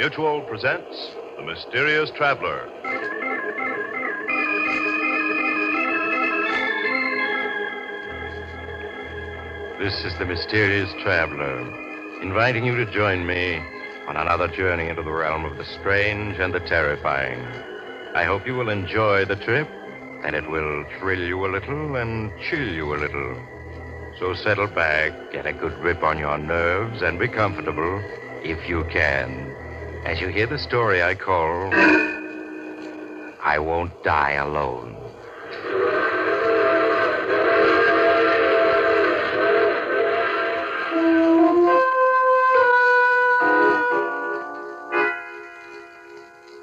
Mutual presents The Mysterious Traveler. This is The Mysterious Traveler, inviting you to join me on another journey into the realm of the strange and the terrifying. I hope you will enjoy the trip, and it will thrill you a little and chill you a little. So settle back, get a good grip on your nerves, and be comfortable, if you can, as you hear the story I call I Won't Die Alone.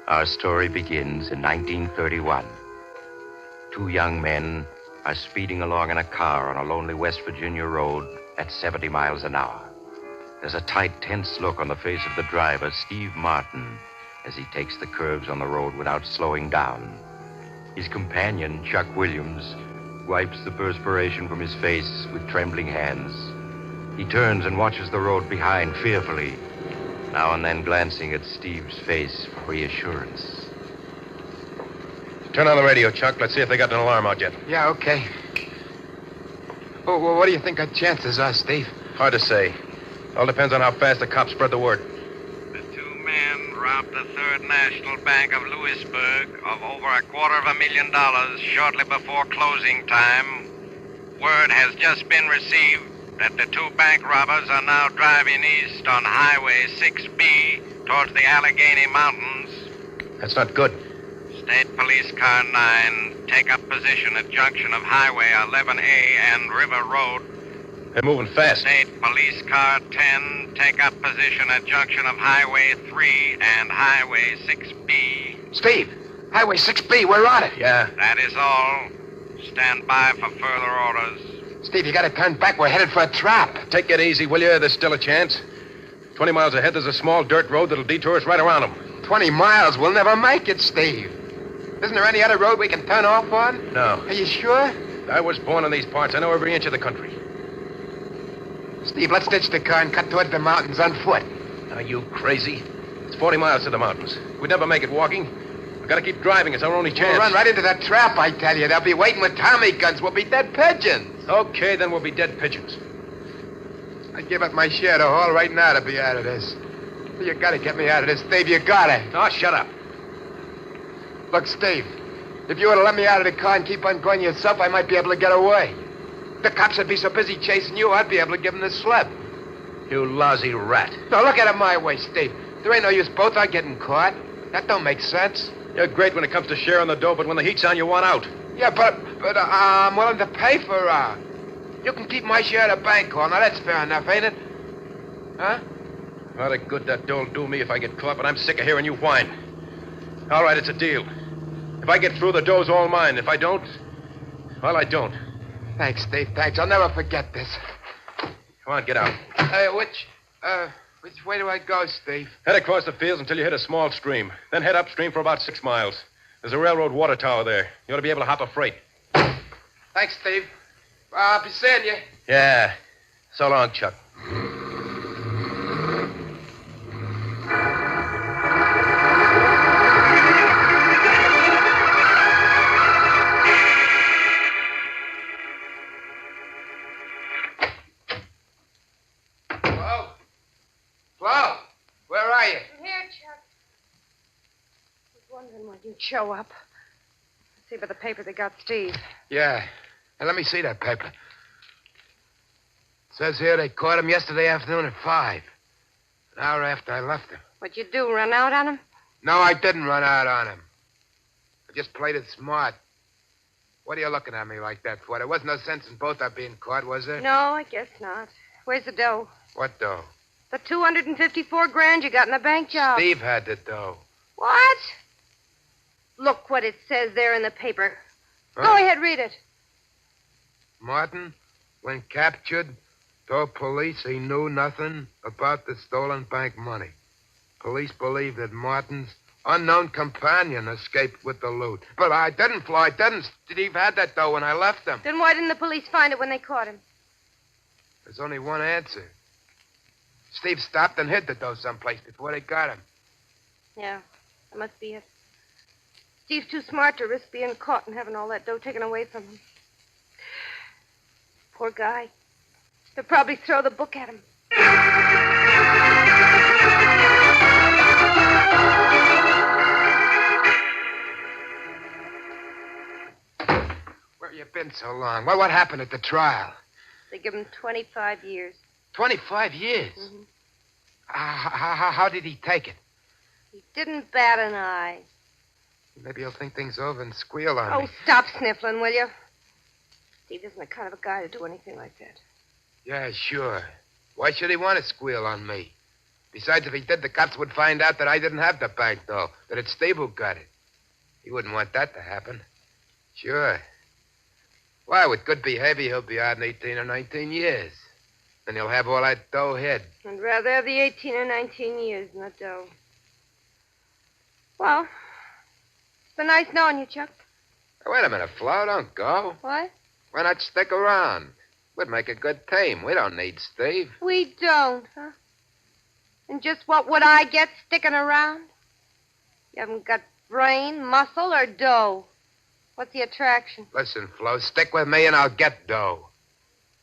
Our story begins in 1931. Two young men are speeding along in a car on a lonely West Virginia road at 70 miles an hour. There's a tight, tense look on the face of the driver, Steve Martin, as he takes the curves on the road without slowing down. His companion, Chuck Williams, wipes the perspiration from his face with trembling hands. He turns and watches the road behind fearfully, now and then glancing at Steve's face for reassurance. Turn on the radio, Chuck. Let's see if they got an alarm out yet. Yeah, okay. Oh, well, what do you think our chances are, Steve? Hard to say. All depends on how fast the cops spread the word. The two men robbed the Third National Bank of Louisburg of over $250,000 shortly before closing time. Word has just been received that the two bank robbers are now driving east on Highway 6B towards the Allegheny Mountains. That's not good. State Police Car 9 take up position at junction of Highway 11A and River Road. They're moving fast. State Police Car 10 take up position at junction of Highway 3 and Highway 6B. Steve, Highway 6B, we're on it. Yeah. That is all. Stand by for further orders. Steve, you gotta turn back. We're headed for a trap. Take it easy, will you? There's still a chance. 20 miles ahead, there's a small dirt road that'll detour us right around them. 20 miles. We'll never make it, Steve. Isn't there any other road we can turn off on? No. Are you sure? I was born in these parts. I know every inch of the country. Steve, let's ditch the car and cut toward the mountains on foot. Are you crazy? It's 40 miles to the mountains. We'd never make it walking. We've got to keep driving. It's our only chance. We'll run right into that trap, I tell you. They'll be waiting with Tommy guns. We'll be dead pigeons. Okay, then we'll be dead pigeons. I'd give up my share to haul right now to be out of this. You gotta get me out of this, Steve. You gotta. Oh, shut up. Look, Steve, if you were to let me out of the car and keep on going yourself, I might be able to get away. The cops would be so busy chasing you, I'd be able to give them the slip. You lousy rat. Now, look at it my way, Steve. There ain't no use both our getting caught. That don't make sense. You're great when it comes to sharing the dough, but when the heat's on, you want out. Yeah, but I'm willing to pay for you can keep my share of the bank call. Now, that's fair enough, ain't it? Huh? What a good that dough'll do me if I get caught, but I'm sick of hearing you whine. All right, it's a deal. If I get through, the dough's all mine. If I don't, well, I don't. Thanks, Steve, thanks. I'll never forget this. Come on, get out. Which way do I go, Steve? Head across the fields until you hit a small stream. Then head upstream for about 6 miles. There's a railroad water tower there. You ought to be able to hop a freight. Thanks, Steve. I'll be seeing you. Yeah. So long, Chuck. Flo, where are you? I'm here, Chuck. I was wondering when you'd show up. See by the paper they got Steve. Yeah. Hey, let me see that paper. It says here they caught him yesterday afternoon at 5. An hour after I left him. What'd you do, run out on him? No, I didn't run out on him. I just played it smart. What are you looking at me like that for? There wasn't no sense in both our being caught, was there? No, I guess not. Where's the dough? What dough? The $254,000 you got in the bank job. Steve had the dough. What? Look what it says there in the paper. Huh? Go ahead, read it. Martin, when captured, told police he knew nothing about the stolen bank money. Police believe that Martin's unknown companion escaped with the loot. But I didn't, Flo. I didn't. Steve had that dough when I left him. Then why didn't the police find it when they caught him? There's only one answer. Steve stopped and hid the dough someplace before they got him. Yeah, that must be it. Steve's too smart to risk being caught and having all that dough taken away from him. Poor guy. They'll probably throw the book at him. Where you been so long? What happened at the trial? They give him 25 years. 25 years? Mm-hmm. How did he take it? He didn't bat an eye. Maybe he'll think things over and squeal on me. Oh, stop sniffling, will you? Steve isn't the kind of a guy to do anything like that. Yeah, sure. Why should he want to squeal on me? Besides, if he did, the cops would find out that I didn't have the bank, though. That it's Steve who got it. He wouldn't want that to happen. Sure. Why, with good behavior, he'll be out in 18 or 19 years. Then he'll have all that dough hid. I'd rather have the 18 or 19 years than the dough. Well, it's been nice knowing you, Chuck. Hey, wait a minute, Flo. Don't go. What? Why not stick around? We'd make a good team. We don't need Steve. We don't, huh? And just what would I get sticking around? You haven't got brain, muscle, or dough. What's the attraction? Listen, Flo, stick with me and I'll get dough.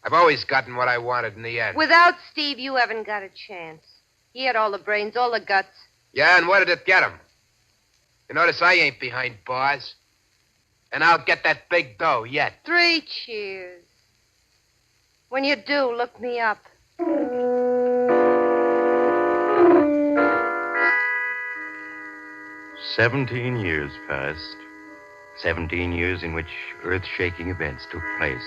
I've always gotten what I wanted in the end. Without Steve, you haven't got a chance. He had all the brains, all the guts. Yeah, and what did it get him? You notice I ain't behind bars. And I'll get that big dough yet. 3 cheers. When you do, look me up. 17 years passed. 17 years in which earth-shaking events took place.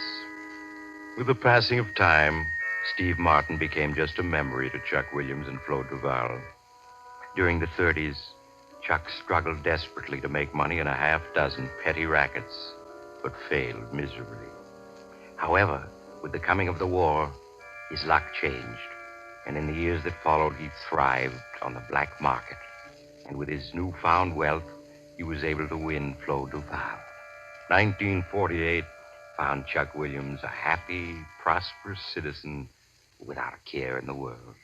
With the passing of time, Steve Martin became just a memory to Chuck Williams and Flo Duval. During the 30s, Chuck struggled desperately to make money in a half-dozen petty rackets, but failed miserably. However, with the coming of the war, his luck changed, and in the years that followed, he thrived on the black market. And with his newfound wealth, he was able to win Flo Duval. 1948 found Chuck Williams a happy, prosperous citizen without a care in the world.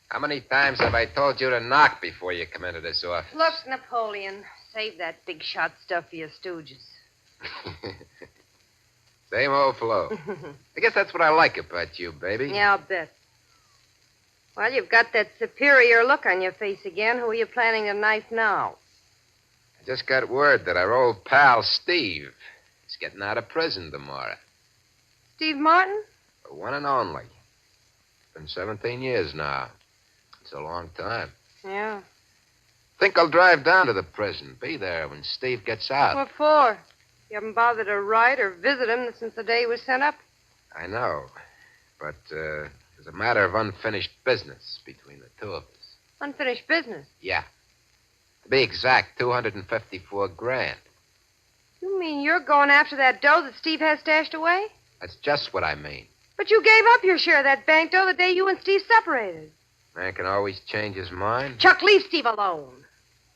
How many times have I told you to knock before you come into this office? Look, Napoleon, save that big shot stuff for your stooges. Same old Flo. I guess that's what I like about you, baby. Yeah, I'll bet. Well, you've got that superior look on your face again. Who are you planning to knife now? I just got word that our old pal, Steve, is getting out of prison tomorrow. Steve Martin? The one and only. It's been 17 years now. It's a long time. Yeah. Think I'll drive down to the prison, be there when Steve gets out. What for? You haven't bothered to write or visit him since the day he was sent up? I know. But there's a matter of unfinished business between the two of us. Unfinished business? Yeah. To be exact, 254 grand. You mean you're going after that dough that Steve has stashed away? That's just what I mean. But you gave up your share of that bank dough the day you and Steve separated. Man can always change his mind. Chuck, leave Steve alone.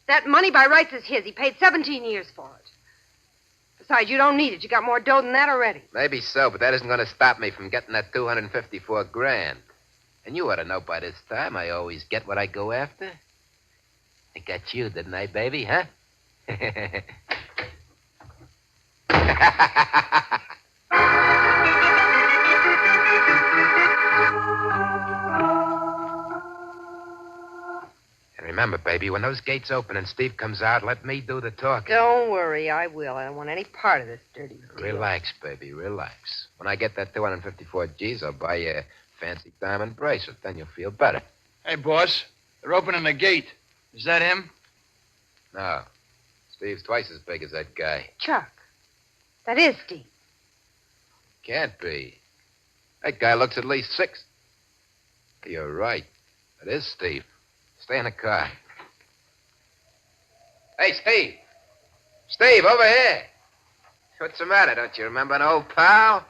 That money by rights is his. He paid 17 years for it. Besides, you don't need it. You got more dough than that already. Maybe so, but that isn't going to stop me from getting that 254 grand. And you ought to know by this time I always get what I go after. I got you, didn't I, baby, huh? And remember, baby, when those gates open and Steve comes out, let me do the talking. Don't worry, I will. I don't want any part of this dirty deal. Relax, baby, relax. When I get that 254 G's, I'll buy you a fancy diamond bracelet. Then you'll feel better. Hey, boss. They're opening the gate. Is that him? No. Steve's twice as big as that guy. Chuck, that is Steve. Can't be. That guy looks at least 6. You're right. It is Steve. Stay in the car. Hey, Steve. Steve, over here. What's the matter? Don't you remember an old pal?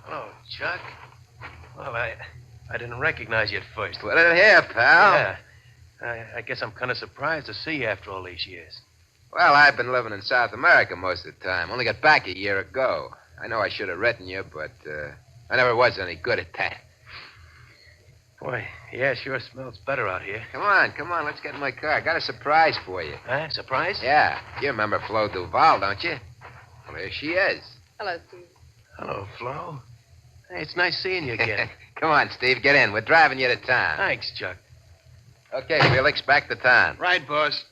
Oh, Chuck. Well, I didn't recognize you at first. Put it here, pal. Yeah. I guess I'm kind of surprised to see you after all these years. Well, I've been living in South America most of the time. Only got back a year ago. I know I should have written you, but I never was any good at that. Boy, yeah, sure smells better out here. Come on. Let's get in my car. I got a surprise for you. Huh? Surprise? Yeah. You remember Flo Duval, don't you? Well, here she is. Hello, Steve. Hello, Flo. Hey, it's nice seeing you again. Come on, Steve. Get in. We're driving you to town. Thanks, Chuck. Okay, Felix, back to town. Right, boss.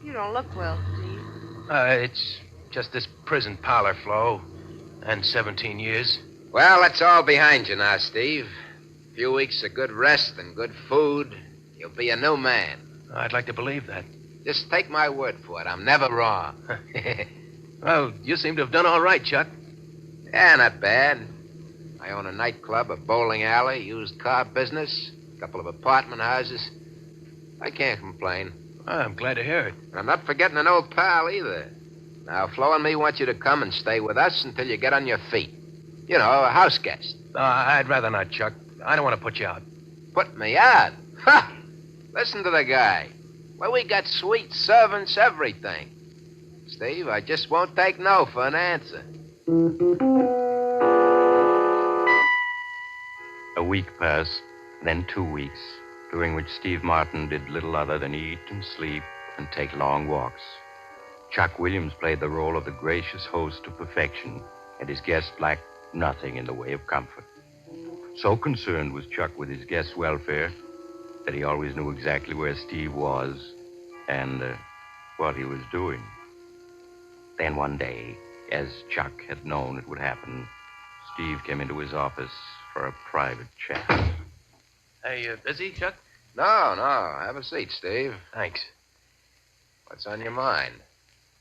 You don't look well, Steve. It's just this prison parlor, Flo. And 17 years. Well, that's all behind you now, Steve. A few weeks of good rest and good food. You'll be a new man. I'd like to believe that. Just take my word for it. I'm never wrong. Well, you seem to have done all right, Chuck. Yeah, not bad. I own a nightclub, a bowling alley, used car business, a couple of apartment houses. I can't complain. I'm glad to hear it. And I'm not forgetting an old pal either. Now, Flo and me want you to come and stay with us until you get on your feet. You know, a house guest. I'd rather not, Chuck. I don't want to put you out. Put me out? Ha! Listen to the guy. Well, we got suite servants, everything. Steve, I just won't take no for an answer. A week passed, then 2 weeks, during which Steve Martin did little other than eat and sleep and take long walks. Chuck Williams played the role of the gracious host to perfection, and his guests lacked nothing in the way of comfort. So concerned was Chuck with his guests' welfare that he always knew exactly where Steve was and what he was doing. Then one day, as Chuck had known it would happen, Steve came into his office for a private chat. Hey, busy, Chuck? No. Have a seat, Steve. Thanks. What's on your mind?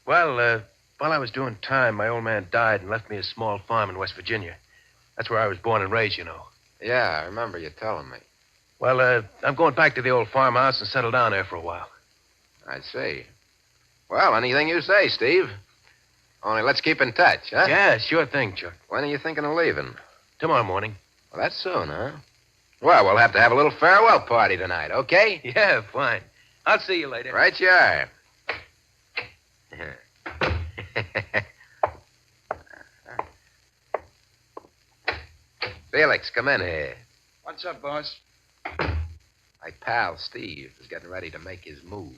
Well, while I was doing time, my old man died and left me a small farm in West Virginia. That's where I was born and raised, you know. Yeah, I remember you telling me. Well, I'm going back to the old farmhouse and settle down there for a while. I see. Well, anything you say, Steve. Only let's keep in touch, huh? Yeah, sure thing, Chuck. When are you thinking of leaving? Tomorrow morning. Well, that's soon, huh? Well, we'll have to have a little farewell party tonight, okay? Yeah, fine. I'll see you later. Right you are. Felix, come in here. What's up, boss? My pal, Steve, is getting ready to make his move.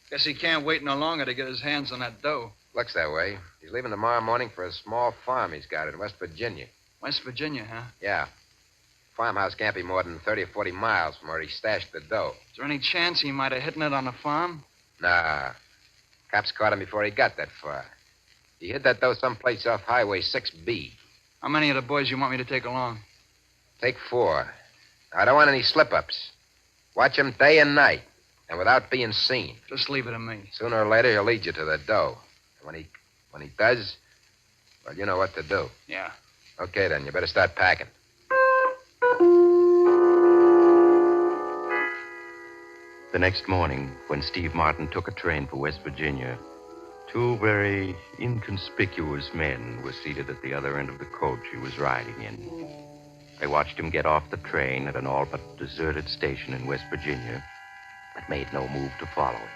Guess he can't wait no longer to get his hands on that dough. Looks that way. He's leaving tomorrow morning for a small farm he's got in West Virginia. West Virginia, huh? Yeah. Farmhouse can't be more than 30 or 40 miles from where he stashed the dough. Is there any chance he might have hidden it on the farm? Nah. Cops caught him before he got that far. He hid that dough someplace off Highway 6B. How many of the boys you want me to take along? Take 4. I don't want any slip-ups. Watch him day and night, and without being seen. Just leave it to me. Sooner or later, he'll lead you to the dough. And when he does, well, you know what to do. Yeah. Okay, then. You better start packing. The next morning, when Steve Martin took a train for West Virginia, 2 very inconspicuous men were seated at the other end of the coach he was riding in. They watched him get off the train at an all but deserted station in West Virginia, but made no move to follow him.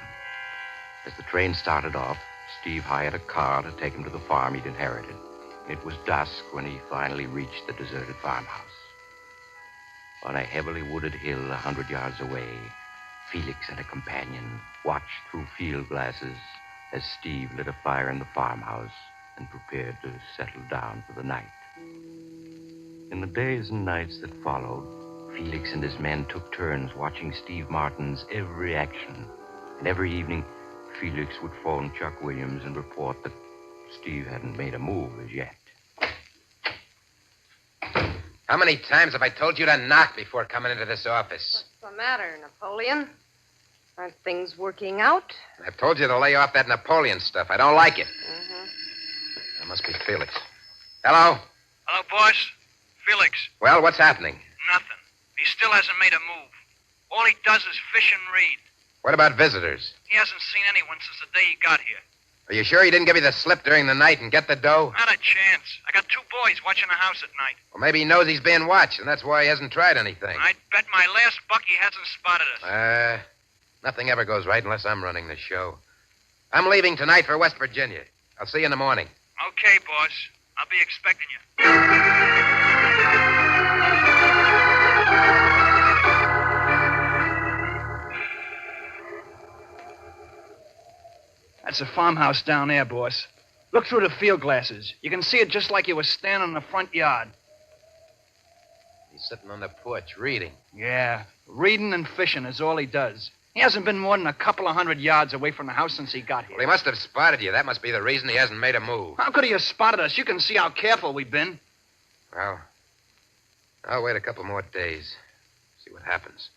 As the train started off, Steve hired a car to take him to the farm he'd inherited. It was dusk when he finally reached the deserted farmhouse. On a heavily wooded hill 100 yards away, Felix and a companion watched through field glasses as Steve lit a fire in the farmhouse and prepared to settle down for the night. In the days and nights that followed, Felix and his men took turns watching Steve Martin's every action. And every evening, Felix would phone Chuck Williams and report that Steve hadn't made a move as yet. How many times have I told you to knock before coming into this office? What's the matter, Napoleon? Aren't things working out? I've told you to lay off that Napoleon stuff. I don't like it. That must be Felix. Hello? Hello, boss. Felix. Well, what's happening? Nothing. He still hasn't made a move. All he does is fish and read. What about visitors? He hasn't seen anyone since the day he got here. Are you sure he didn't give you the slip during the night and get the dough? Not a chance. I got 2 boys watching the house at night. Well, maybe he knows he's being watched, and that's why he hasn't tried anything. I'd bet my last buck he hasn't spotted us. Nothing ever goes right unless I'm running the show. I'm leaving tonight for West Virginia. I'll see you in the morning. Okay, boss. I'll be expecting you. That's a farmhouse down there, boss. Look through the field glasses. You can see it just like you were standing in the front yard. He's sitting on the porch reading. Yeah, reading and fishing is all he does. He hasn't been more than a couple of 100 yards away from the house since he got here. Well, he must have spotted you. That must be the reason he hasn't made a move. How could he have spotted us? You can see how careful we've been. Well, I'll wait a couple more days. See what happens.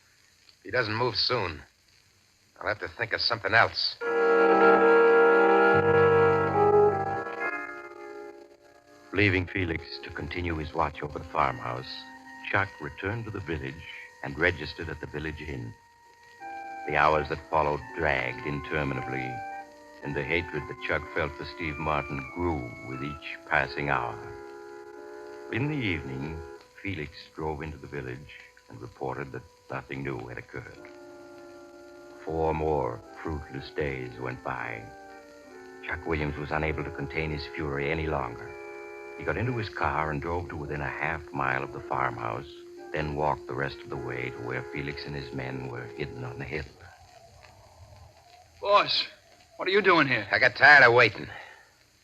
If he doesn't move soon, I'll have to think of something else. Leaving Felix to continue his watch over the farmhouse, Chuck returned to the village and registered at the village inn. The hours that followed dragged interminably, and the hatred that Chuck felt for Steve Martin grew with each passing hour. In the evening, Felix drove into the village and reported that nothing new had occurred. 4 more fruitless days went by. Chuck Williams was unable to contain his fury any longer. He got into his car and drove to within a half-mile of the farmhouse, then walked the rest of the way to where Felix and his men were hidden on the hill. Boss, what are you doing here? I got tired of waiting.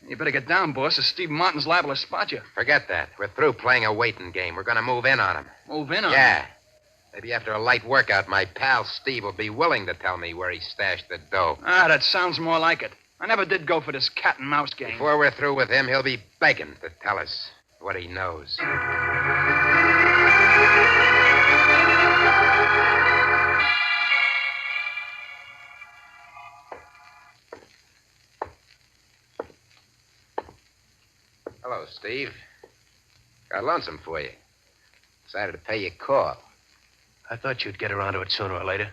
You better get down, boss, or Steve Martin's liable to spot you. Forget that. We're through playing a waiting game. We're going to move in on him. Move in on Yeah. him? Maybe after a light workout, my pal Steve will be willing to tell me where he stashed the dough. Ah, that sounds more like it. I never did go for this cat and mouse game. Before we're through with him, he'll be begging to tell us what he knows. Hello, Steve. Got lonesome for you. Decided to pay you a call. I thought you'd get around to it sooner or later.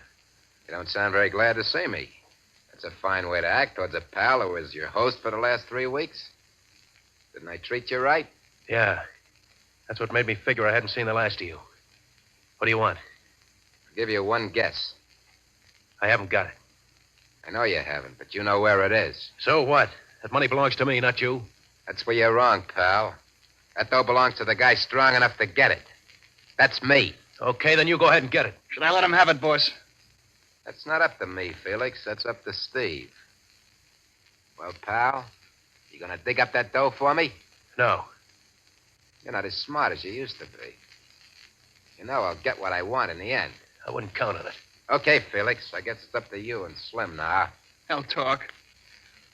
You don't sound very glad to see me. That's a fine way to act towards a pal who was your host for the last 3 weeks. Didn't I treat you right? Yeah. That's what made me figure I hadn't seen the last of you. What do you want? I'll give you one guess. I haven't got it. I know you haven't, but you know where it is. So what? That money belongs to me, not you. That's where you're wrong, pal. That dough belongs to the guy strong enough to get it. That's me. Okay, then you go ahead and get it. Should I let him have it, boss? That's not up to me, Felix. That's up to Steve. Well, pal, you gonna dig up that dough for me? No. You're not as smart as you used to be. You know I'll get what I want in the end. I wouldn't count on it. Okay, Felix. I guess it's up to you and Slim now. Hell talk.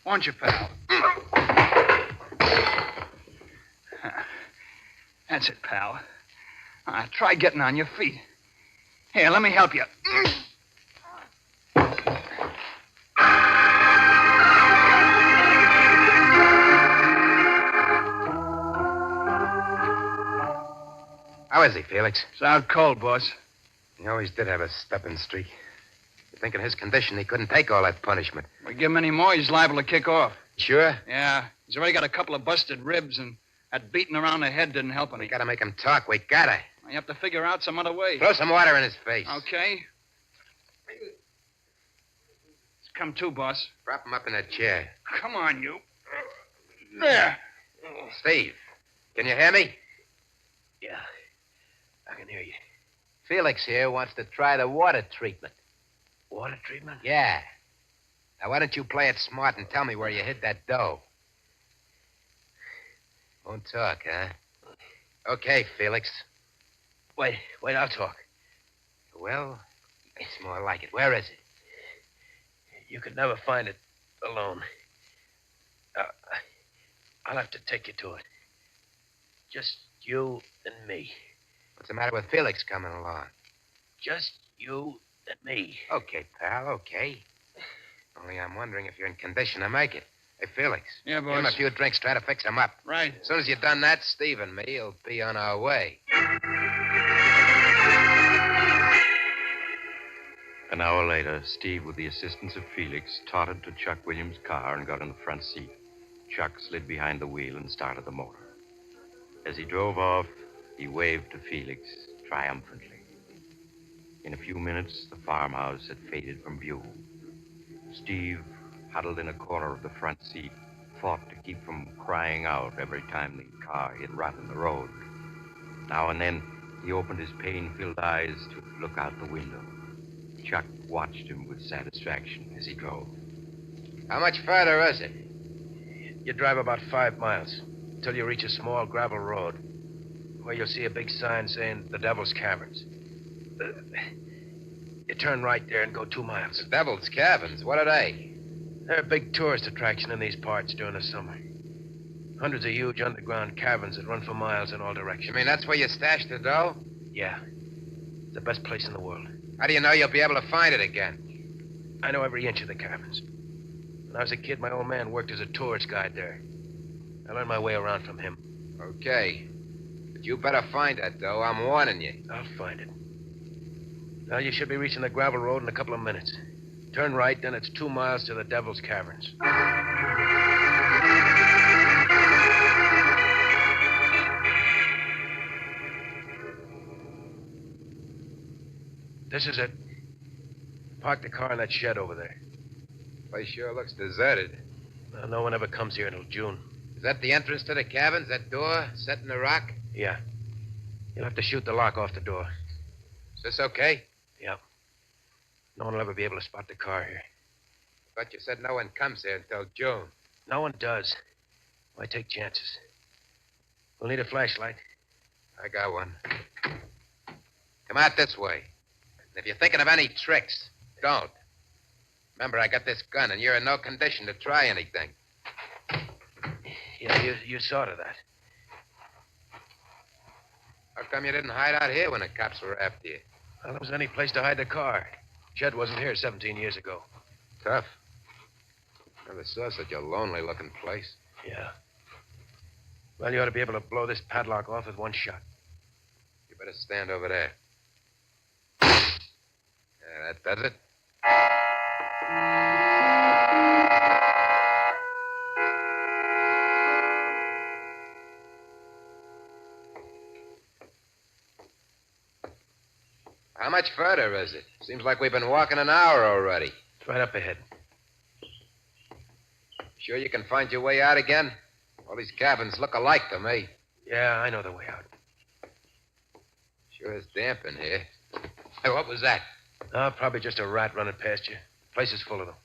Won't you, pal? That's it, pal. Try getting on your feet. Here, let me help you. How is he, Felix? It's out cold, boss. He always did have a stepping streak. You think in his condition he couldn't take all that punishment? We give him any more, he's liable to kick off. Sure? Yeah, he's already got a couple of busted ribs, and that beating around the head didn't help any. We gotta make him talk. We gotta. You have to figure out some other way. Throw some water in his face. Okay. Come to, boss. Prop him up in a chair. Come on, you. There. Steve, can you hear me? Yeah. I can hear you. Felix here wants to try the water treatment. Water treatment? Yeah. Now, why don't you play it smart and tell me where you hid that dough? Won't talk, huh? Okay, Felix. Wait, I'll talk. Well, it's more like it. Where is it? You could never find it alone. I'll have to take you to it. Just you and me. What's the matter with Felix coming along? Just you and me. Okay, pal, okay. Only I'm wondering if you're in condition to make it. Hey, Felix. Yeah, Give him a boss. few drinks, try to fix him up. Right. As soon as you've done that, Steve and me will be on our way. An hour later, Steve, with the assistance of Felix, tottered to Chuck Williams' car and got in the front seat. Chuck slid behind the wheel and started the motor. As he drove off, he waved to Felix triumphantly. In a few minutes, the farmhouse had faded from view. Steve, huddled in a corner of the front seat, fought to keep from crying out every time the car hit rut in the road. Now and then, he opened his pain-filled eyes to look out the window. Chuck watched him with satisfaction as he drove. How much further is it? You drive about 5 miles until you reach a small gravel road where you'll see a big sign saying the Devil's Caverns. You turn right there and go 2 miles. The Devil's Caverns? What are they? They're a big tourist attraction in these parts during the summer. Hundreds of huge underground caverns that run for miles in all directions. You mean that's where you stashed the dough? Yeah. It's the best place in the world. How do you know you'll be able to find it again? I know every inch of the caverns. When I was a kid, my old man worked as a tourist guide there. I learned my way around from him. Okay. But you better find that dough. I'm warning you. I'll find it. Now, you should be reaching the gravel road in a couple of minutes. Turn right, then it's 2 miles to the Devil's Caverns. This is it. Park the car in that shed over there. Place sure looks deserted. Well, no one ever comes here until June. Is that the entrance to the caverns, that door set in the rock? Yeah. You'll have to shoot the lock off the door. Is this okay? Yeah. No one will ever be able to spot the car here. But you said no one comes here until June. No one does. Why take chances? We'll need a flashlight. I got one. Come out this way. And if you're thinking of any tricks, don't. Remember, I got this gun, and you're in no condition to try anything. Yeah, you saw to that. How come you didn't hide out here when the cops were after you? Well, there was any place to hide the car. Shed wasn't here 17 years ago. Tough. Never saw such a lonely-looking place. Yeah. Well, you ought to be able to blow this padlock off with one shot. You better stand over there. Yeah, that does it. How much further is it? Seems like we've been walking an hour already. It's right up ahead. Sure you can find your way out again? All these cabins look alike to me. Yeah, I know the way out. Sure is damp in here. Hey, what was that? Oh, probably just a rat running past you. Place is full of them.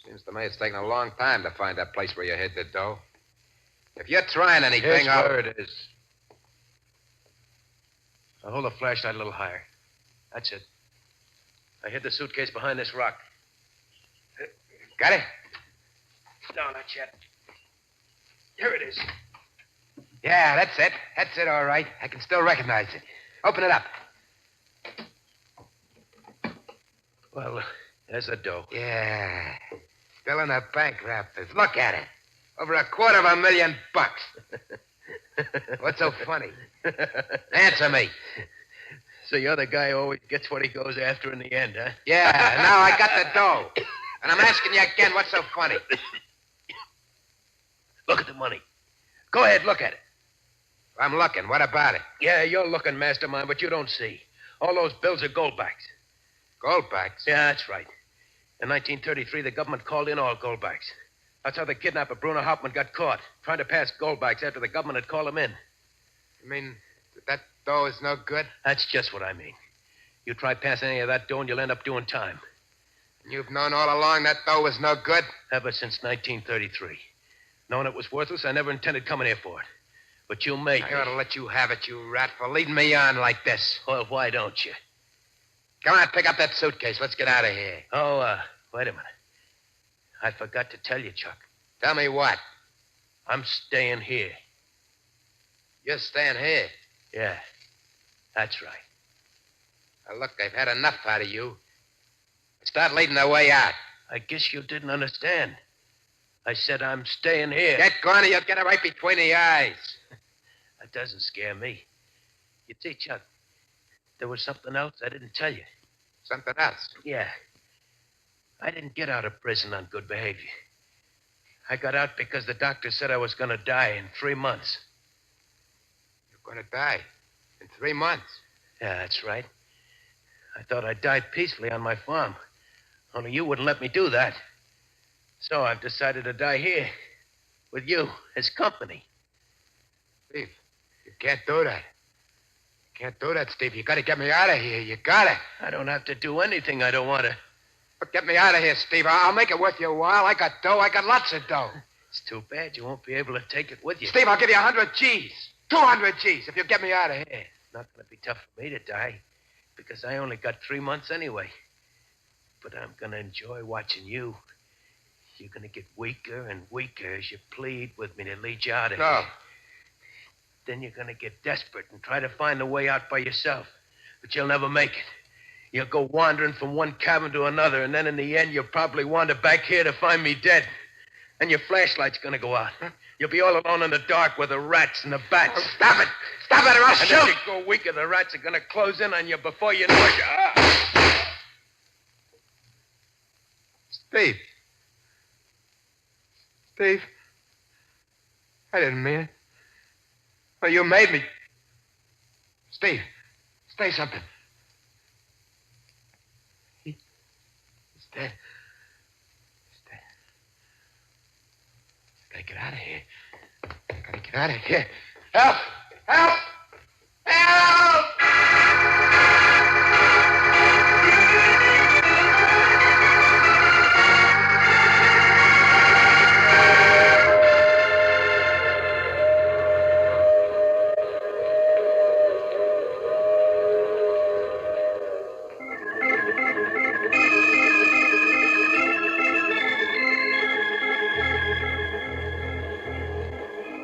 Seems to me it's taken a long time to find that place where you hid the dough. If you're trying anything, Here's where it is. I'll hold the flashlight a little higher. That's it. I hid the suitcase behind this rock. Got it? No, not yet. Here it is. Yeah, that's it. That's it, all right. I can still recognize it. Open it up. Well, there's the dough. Yeah. Still in the bank rafters. Look at it. Over $250,000. What's so funny? Answer me. So you're the guy who always gets what he goes after in the end, huh? Yeah, now I got the dough. And I'm asking you again, what's so funny? Look at the money. Go ahead, look at it. I'm looking. What about it? Yeah, you're looking, mastermind, but you don't see. All those bills are goldbacks. Goldbacks? Yeah, that's right. In 1933, the government called in all goldbacks. That's how the kidnapper Bruno Hauptmann got caught, trying to pass goldbacks after the government had called him in. You mean that dough is no good? That's just what I mean. You try passing any of that dough and you'll end up doing time. You've known all along that dough was no good? Ever since 1933. Knowing it was worthless, I never intended coming here for it. But you made me. I ought to let you have it, you rat, for leading me on like this. Well, why don't you? Come on, pick up that suitcase. Let's get out of here. Oh, wait a minute. I forgot to tell you, Chuck. Tell me what? I'm staying here. You're staying here. Yeah, that's right. Now, look, I've had enough out of you. Start leading the way out. I guess you didn't understand. I said I'm staying here. Get going or you'll get it right between the eyes. That doesn't scare me. You see, Chuck, there was something else I didn't tell you. Something else? Yeah. I didn't get out of prison on good behavior. I got out because the doctor said I was going to die in 3 months. You're going to die in 3 months? Yeah, that's right. I thought I'd die peacefully on my farm. Only you wouldn't let me do that. So I've decided to die here with you as company. Steve, you can't do that. You can't do that, Steve. You got to get me out of here. You got to. I don't have to do anything I don't want to. But get me out of here, Steve. I'll make it worth your while. I got dough. I got lots of dough. It's too bad you won't be able to take it with you. Steve, I'll give you 100 G's. 200 G's if you get me out of here. It's not going to be tough for me to die, because I only got 3 months anyway. But I'm going to enjoy watching you. You're going to get weaker and weaker as you plead with me to lead you out of here. Then you're going to get desperate and try to find a way out by yourself. But you'll never make it. You'll go wandering from one cabin to another, and then in the end, you'll probably wander back here to find me dead. And your flashlight's going to go out. You'll be all alone in the dark with the rats and the bats. Oh, stop it! Stop it or I'll shoot! And as you go weaker, the rats are going to close in on you before you know it. Steve. Steve. I didn't mean it. Well, you made me. Steve, say something. He's dead. He's dead. Gotta get out of here. Gotta get out of here. Help! Help! Help!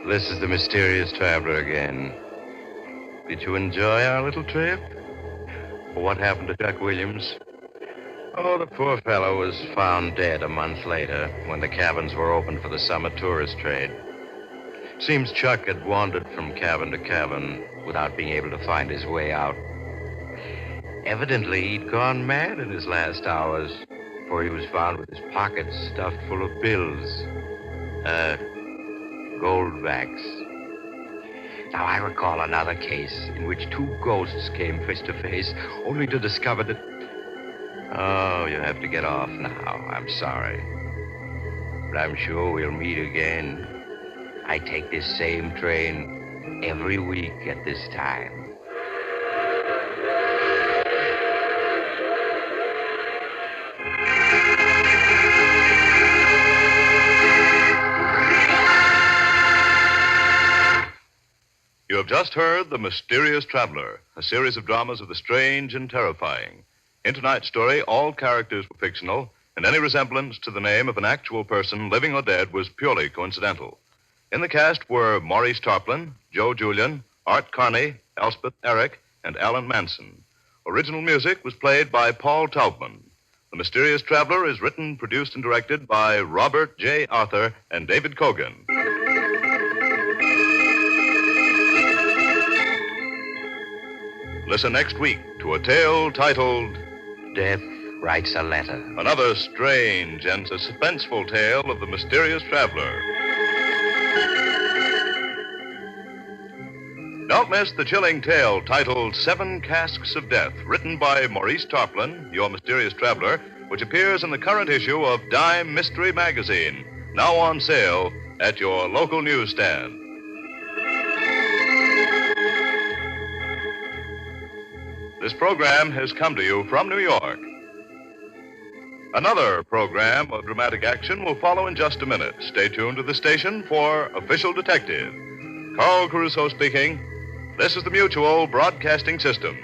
This is the mysterious traveler again. Did you enjoy our little trip? What happened to Chuck Williams? Oh, the poor fellow was found dead a month later when the cabins were opened for the summer tourist trade. Seems Chuck had wandered from cabin to cabin without being able to find his way out. Evidently, he'd gone mad in his last hours, for he was found with his pockets stuffed full of bills. Goldbacks. Now, I recall another case in which two ghosts came face to face, only to discover that... Oh, you have to get off now. I'm sorry. But I'm sure we'll meet again. I take this same train every week at this time. You have just heard The Mysterious Traveler, a series of dramas of the strange and terrifying. In tonight's story, all characters were fictional, and any resemblance to the name of an actual person, living or dead, was purely coincidental. In the cast were Maurice Tarplin, Joe Julian, Art Carney, Elspeth Eric, and Alan Manson. Original music was played by Paul Taubman. The Mysterious Traveler is written, produced, and directed by Robert J. Arthur and David Cogan. Listen next week to a tale titled Death Writes a Letter. Another Strange and Suspenseful Tale of the Mysterious Traveler. Don't miss the chilling tale titled 7 Casks of Death, written by Maurice Tarplin, your mysterious traveler, which appears in the current issue of Dime Mystery Magazine, now on sale at your local newsstand. This program has come to you from New York. Another program of dramatic action will follow in just a minute. Stay tuned to the station for Official Detective. Carl Caruso speaking. This is the Mutual Broadcasting System.